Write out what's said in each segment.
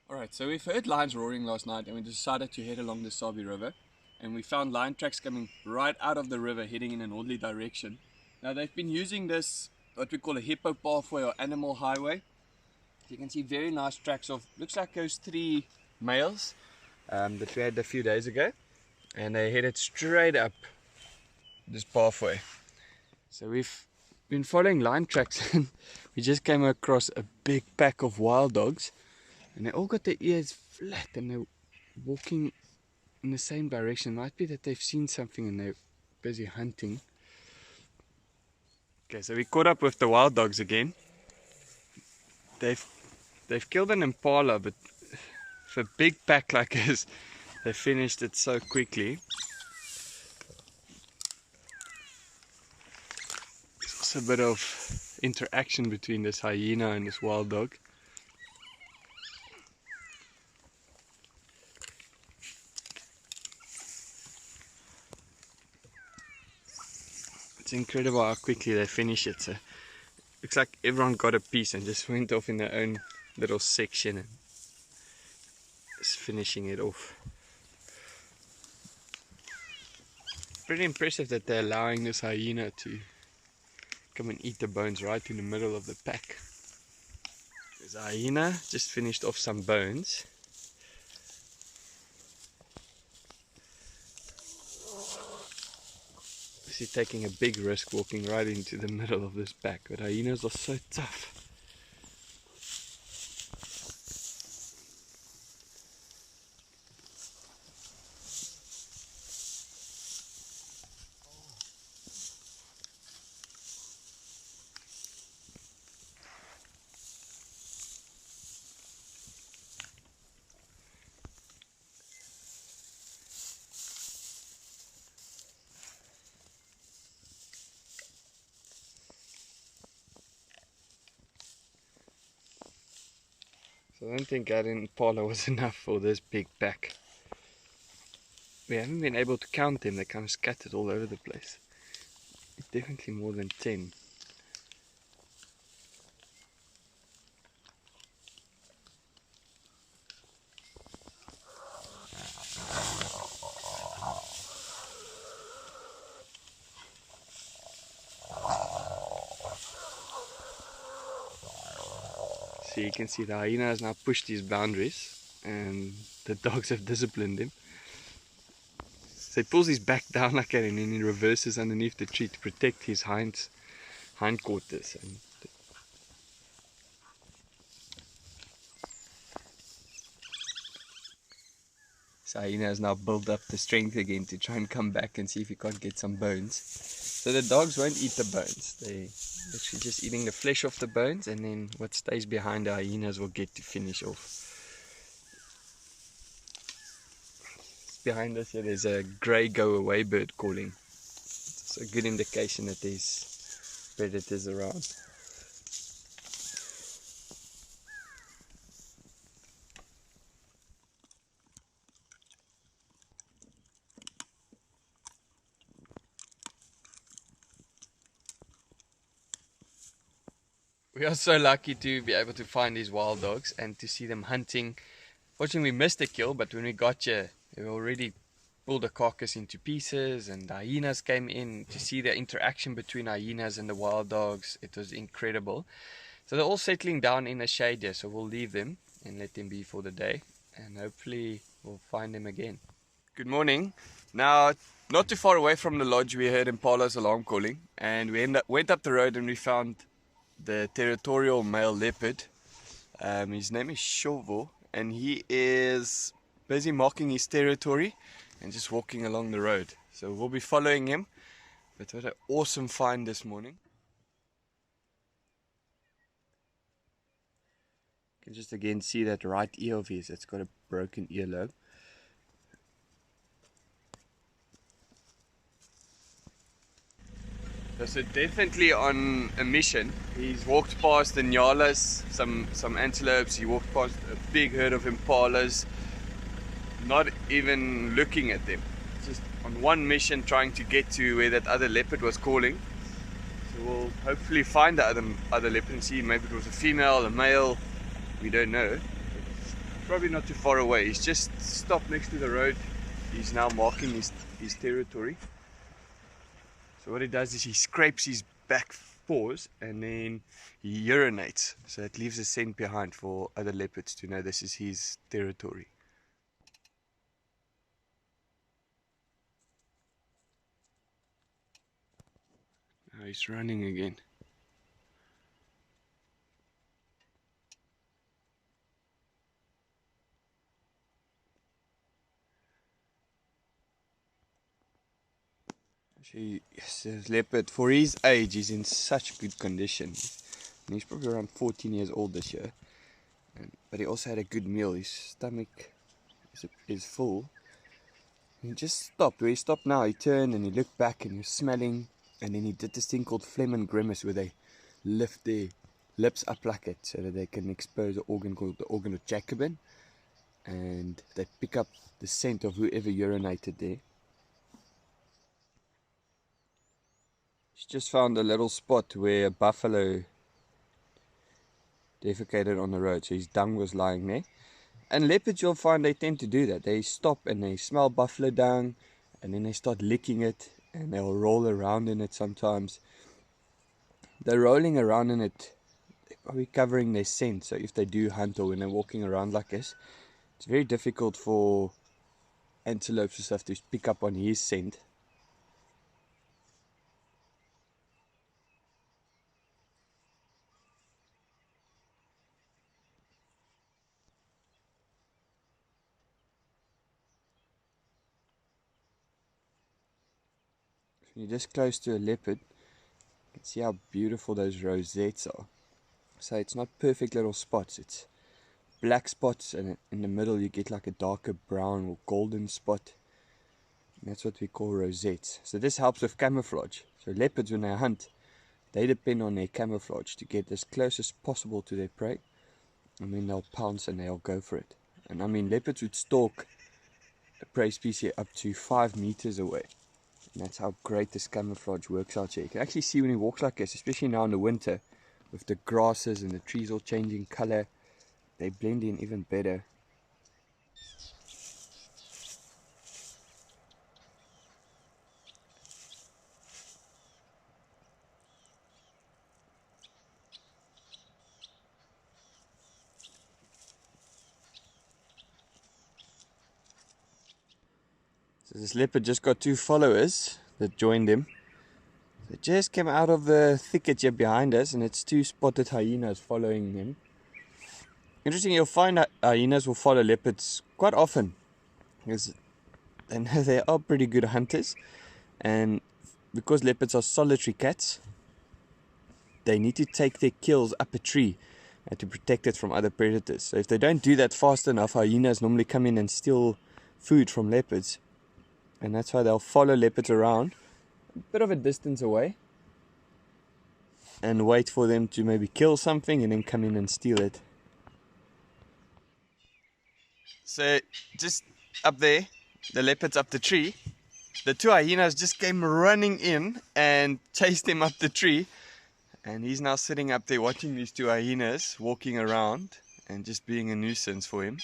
Alright, so we've heard lions roaring last night and we decided to head along the Sabi River, and we found lion tracks coming right out of the river heading in a northerly direction. Now they've been using this, what we call a hippo pathway or animal highway. You can see very nice tracks of, looks like those three males that we had a few days ago, and they headed straight up this pathway. So we've been following lion tracks and we just came across a big pack of wild dogs, and they all got their ears flat and they're walking in the same direction. Might be that they've seen something and they're busy hunting. Okay, so we caught up with the wild dogs again. They've killed an impala, but for a big pack like this, they finished it so quickly. There's also a bit of interaction between this hyena and this wild dog. It's incredible how quickly they finish it. So looks like everyone got a piece and just went off in their own little section and is finishing it off. Pretty impressive that they're allowing this hyena to come and eat the bones right in the middle of the pack. There's a hyena just finished off some bones. He's taking a big risk walking right into the middle of this pack, but hyenas are so tough. So I don't think that impala was enough for this big pack. We haven't been able to count them, they're kind of scattered all over the place. Definitely more than 10. So you can see the hyena has now pushed his boundaries and the dogs have disciplined him. So he pulls his back down like that and then he reverses underneath the tree to protect his hindquarters. And so hyena has now built up the strength again to try and come back and see if he can't get some bones. So the dogs won't eat the bones. They actually just eating the flesh off the bones, and then what stays behind the hyenas will get to finish off. Behind us here there's a grey go away bird calling. It's a good indication that there's predators around. We are so lucky to be able to find these wild dogs and to see them hunting. Fortunately we missed a kill, but when we got here they already pulled the carcass into pieces and the hyenas came in. To see the interaction between hyenas and the wild dogs, it was incredible. So they're all settling down in the shade here, so we'll leave them and let them be for the day, and hopefully we'll find them again. Good morning. Now, not too far away from the lodge we heard impala's alarm calling, and we went up the road and we found the territorial male leopard. His name is Shovo, and he is busy marking his territory and just walking along the road. So we'll be following him. But what an awesome find this morning. You can just again see that right ear of his, it's got a broken earlobe. So definitely on a mission. He's walked past the nyalas, some antelopes. He walked past a big herd of impalas, not even looking at them. Just on one mission trying to get to where that other leopard was calling. So we'll hopefully find the other leopard and see maybe it was a female, a male, we don't know. Probably not too far away. He's just stopped next to the road. He's now marking his territory. So what he does is he scrapes his back paws and then he urinates. So it leaves a scent behind for other leopards to know this is his territory. Now he's running again. Yes, this leopard, for his age, is in such good condition. And he's probably around 14 years old this year. But he also had a good meal. His stomach is full. And he just stopped. Where he stopped now, he turned and he looked back and he was smelling. And then he did this thing called phlegm and grimace, where they lift their lips up like it so that they can expose an organ called the organ of Jacobin. And they pick up the scent of whoever urinated there. He's just found a little spot where a buffalo defecated on the road, so his dung was lying there. And leopards, you'll find they tend to do that. They stop and they smell buffalo dung and then they start licking it and they'll roll around in it sometimes. They're rolling around in it, they're probably covering their scent. So if they do hunt or when they're walking around like this, it's very difficult for antelopes and stuff to pick up on his scent. When you're just close to a leopard, you can see how beautiful those rosettes are. So it's not perfect little spots, it's black spots, and in the middle you get like a darker brown or golden spot. And that's what we call rosettes. So this helps with camouflage. So leopards, when they hunt, they depend on their camouflage to get as close as possible to their prey. And then they'll pounce and they'll go for it. And I mean, leopards would stalk a prey species up to 5 meters away. And that's how great this camouflage works out here. You can actually see when he walks like this, especially now in the winter, with the grasses and the trees all changing color, they blend in even better. So this leopard just got 2 followers that joined him. They just came out of the thicket here behind us, and it's 2 spotted hyenas following him. Interesting, you'll find that hyenas will follow leopards quite often because they know they are pretty good hunters, and because leopards are solitary cats, they need to take their kills up a tree to protect it from other predators. So if they don't do that fast enough, hyenas normally come in and steal food from leopards, and that's why they'll follow leopards around a bit of a distance away and wait for them to maybe kill something and then come in and steal it. So just up there, the leopards up the tree, the 2 hyenas just came running in and chased him up the tree, and he's now sitting up there watching these 2 hyenas walking around and just being a nuisance for him.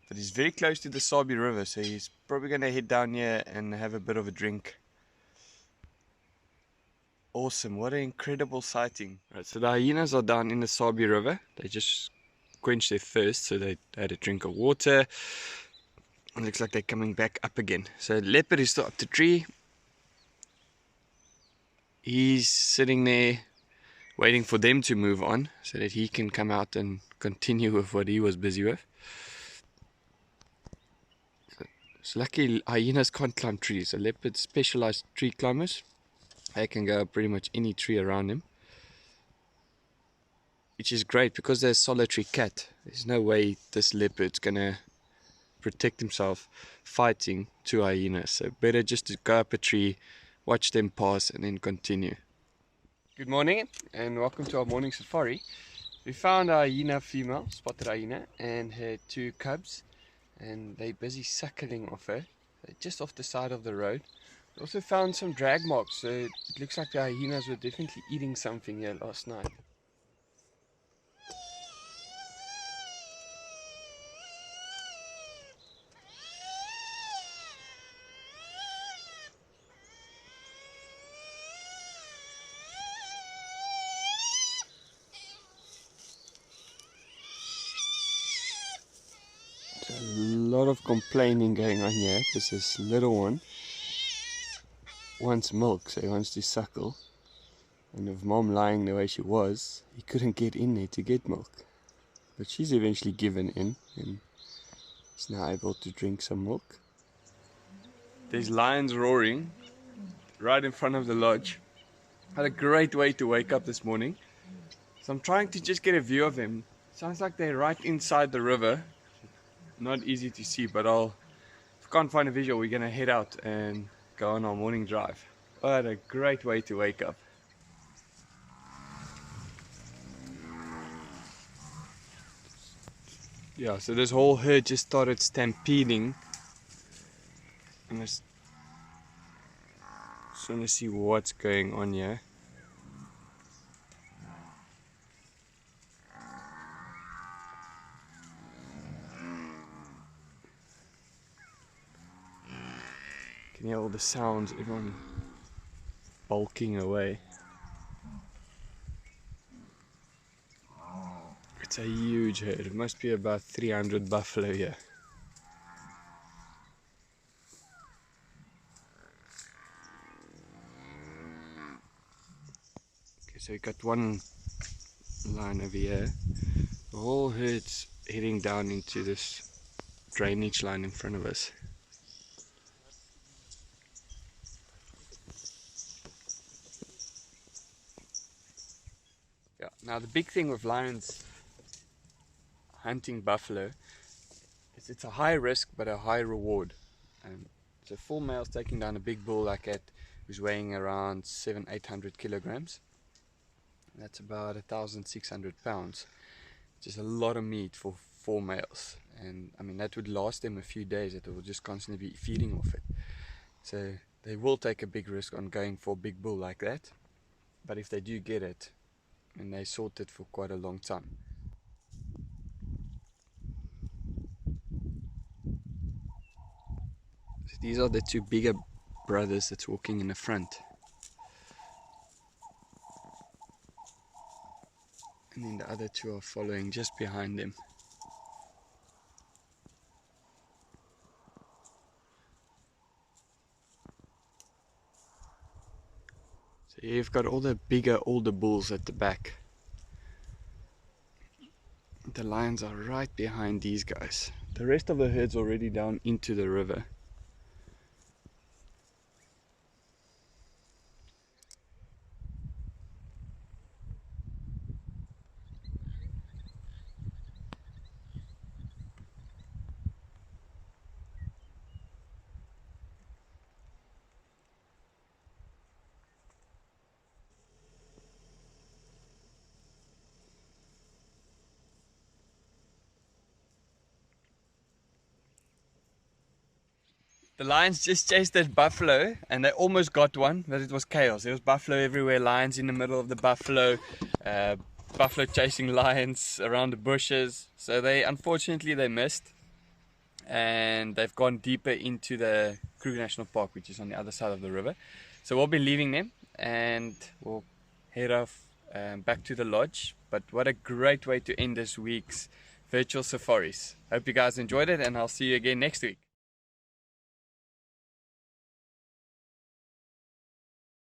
But he's very close to the Sabi River, so he's probably going to head down here and have a bit of a drink. Awesome, what an incredible sighting. Right, so the hyenas are down in the Sabi River. They just quenched their thirst, so they had a drink of water. It looks like they're coming back up again. So leopard is still up the tree. He's sitting there waiting for them to move on so that he can come out and continue with what he was busy with. So lucky hyenas can't climb trees. So leopards specialized tree climbers. They can go up pretty much any tree around him, which is great because they're a solitary cat. There's no way this leopard's gonna protect himself fighting 2 hyenas. So better just to go up a tree, watch them pass, and then continue. Good morning and welcome to our morning safari. We found a hyena female, spotted hyena, and her 2 cubs, and they're busy suckling off her. They're just off the side of the road. We also found some drag marks, so it looks like the hyenas were definitely eating something here last night. lot of complaining going on here because this little one wants milk, so he wants to suckle. And with Mom lying the way she was, he couldn't get in there to get milk. But she's eventually given in and he's now able to drink some milk. There's lions roaring right in front of the lodge. Had a great way to wake up this morning. So I'm trying to just get a view of them. Sounds like they're right inside the river. Not easy to see, but if I can't find a visual, we're gonna head out and go on our morning drive. What a great way to wake up. Yeah, so this whole herd just started stampeding. And I just want to see what's going on here. You can hear all the sounds, everyone bulking away. It's a huge herd. It must be about 300 buffalo here. Okay, so we got one line over here. The whole herd's heading down into this drainage line in front of us. Yeah, now the big thing with lions hunting buffalo is it's a high risk but a high reward. So 4 males taking down a big bull like that who's weighing around 700-800 kilograms. That's about 1,600 pounds. Just a lot of meat for 4 males, and I mean that would last them a few days, that they will just constantly be feeding off it. So they will take a big risk on going for a big bull like that, but if they do get it, and they sought it for quite a long time. So these are the two bigger brothers that's walking in the front. And then the other two are following just behind them. So you've got all the bigger, older bulls at the back. The lions are right behind these guys. The rest of the herd's already down into the river. The lions just chased that buffalo and they almost got one, but it was chaos. There was buffalo everywhere, lions in the middle of the buffalo, buffalo chasing lions around the bushes. So unfortunately they missed, and they've gone deeper into the Kruger National Park, which is on the other side of the river. So we'll be leaving them and we'll head off back to the lodge. But what a great way to end this week's virtual safaris. Hope you guys enjoyed it, and I'll see you again next week.